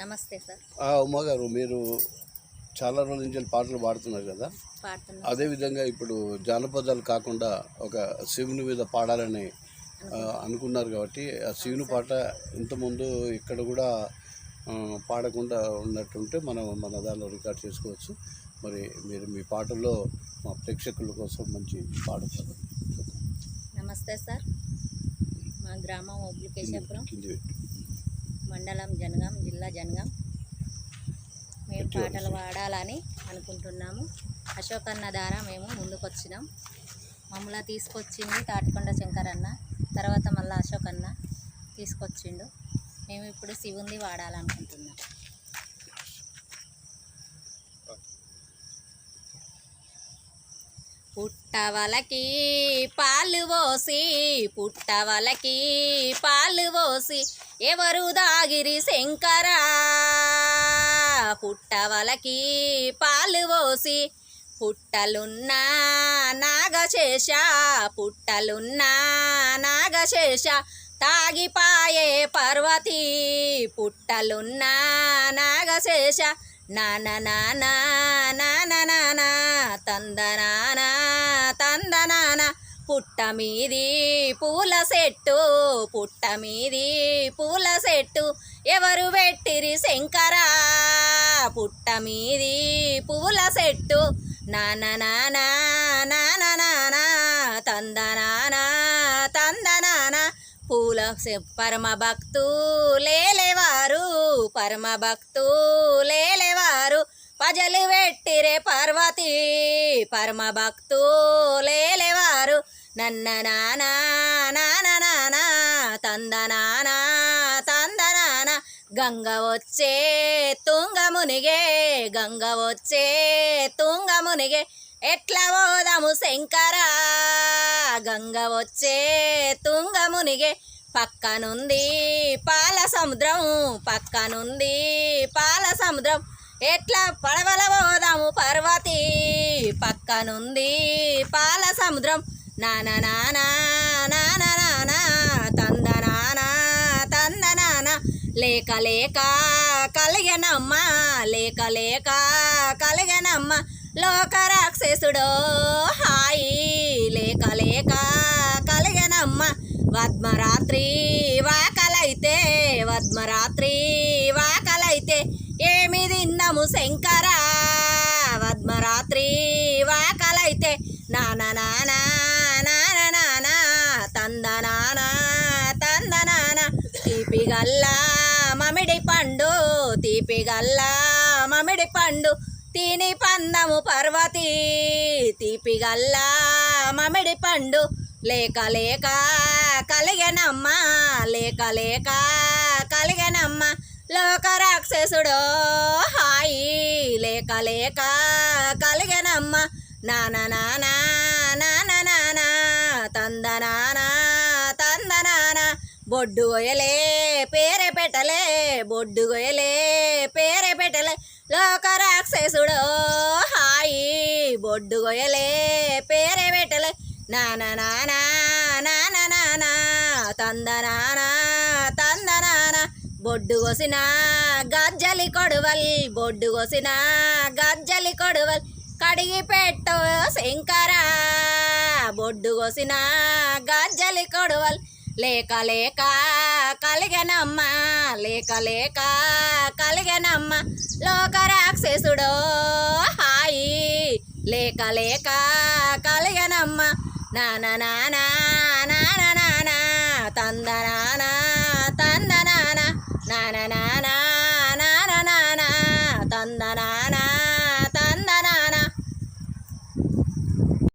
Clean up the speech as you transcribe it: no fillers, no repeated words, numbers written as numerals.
నమస్తే సార్. ఉమా గారు, మీరు చాలా రోజుల నుంచి పాటలు పాడుతున్నారు కదా. అదేవిధంగా ఇప్పుడు జానపదాలు కాకుండా ఒక శివుని మీద పాడాలని అనుకున్నారు కాబట్టి ఆ శివుని పాట ఇంతకుముందు ఇక్కడ కూడా పాడకుండా ఉన్నట్టుంటే మన దానిలో రికార్డ్ చేసుకోవచ్చు. మరి మీరు మీ పాటల్లో మా ప్రేక్షకుల కోసం మంచి పాడతారు. నమస్తే సార్. మా గ్రామం ఒబ్లికేశాపురం, మండలం జనగాం, జిల్లా జనగాం. మేము పాటలు పాడాలని అనుకుంటున్నాము. అశోక్ అన్న ద్వారా మేము ముందుకొచ్చినాం. మమ్మల్ని తీసుకొచ్చింది తాటికొండ శంకరన్న, తర్వాత మళ్ళీ అశోక్ అన్న తీసుకొచ్చిండు. మేము ఇప్పుడు శివుంది వాడాలనుకుంటున్నాం. పుట్టవలకి పాలు పోసి, పుట్టవలకి పాలు పోసి ఎవరు దాగిరి శంకరా. పుట్టవలకి పాలు పోసి పుట్టలున్నా నాగశేష, పుట్టలున్నా నాగశేష తాగిపాయే పర్వతి. పుట్టలున్నా నాగశేష నాన నాన నాన నాన తందనాన తందనాన. పుట్ట మీది పూల చెట్టు, పుట్ట మీది పూల చెట్టు ఎవరు పెట్టిరి శంకరా. పుట్ట మీది పూల చెట్టు నాన నాన నాన నాన తందనాన తందనాన. పూల పరమ భక్తు లేలేవారు, పరమ భక్తు లేలేవారు పజలు పెట్టిరే పర్వతి. పరమ భక్తు లేలేవారు నన్న నాన నాన నాన తందనాన తందనాన. గంగ వచ్చే తుంగ మునిగే, గంగ వచ్చే తుంగ మునిగే ఎట్లా పోదాము శంకరా. గంగ వచ్చే తుంగ మునిగే పక్కనుంది పాల సముద్రం, పక్కనుంది పాల సముద్రం ఎట్లా పడవల పోదాము పర్వతి. పక్కనుంది పాల సముద్రం నాన నాన నాన నాన తందనాన తందనాన. లేక లేక కలిగనమ్మ, లేక లేక కలిగనమ్మ లోక రాక్షసుడో హాయి. లేక లేక కలిగనమ్మ వద్మరాత్రి వాకలైతే, వద్మరాత్రి వాకలైతే ఏమి తిన్నాము శంకరా. వద్మరాత్రి వాకలైతే నాన నాన నాన నాన తందనాన తందనాన. తీపిగల్లా మమిడి పండు, తీపిగల్లా మమిడి పండు తిని పందము పర్వతి. తీపిగల్లా మమిడి పండు లేక లేక కలిగనమ్మ, లేక లేక కలిగనమ్మ లోక రాక్షసుడో హాయి. లేక లేక కలిగనమ్మ నాన నాన నాన నాన తందనాన తందనాన. బొడ్డు గొయ్యలే పేరే పెట్టలే, బొడ్డు గొయ్యలే పేరే పెట్టలే లోక రాక్షసుడో హాయి. బొడ్డు గొయ్యలే పేరే పెట్టలే నాన నాన నాన నాన తందనాన తందనాన. బొడ్డు కొసిన గజ్జలి కొడువల్, బొడ్డు కొసిన గజ్జలి కొడువల్ కడిగి పెట్టో శంకరా. బొడ్డు కొసిన గజ్జలి కొడువల్ లేక లేక కలిగనమ్మ, లేక లేక కలిగనమ్మ లోక రాక్షసుడో హాయి. లేక లేక కలిగనమ్మ నాన నాన నాన నాన తందనాన తందనాన నాన నాన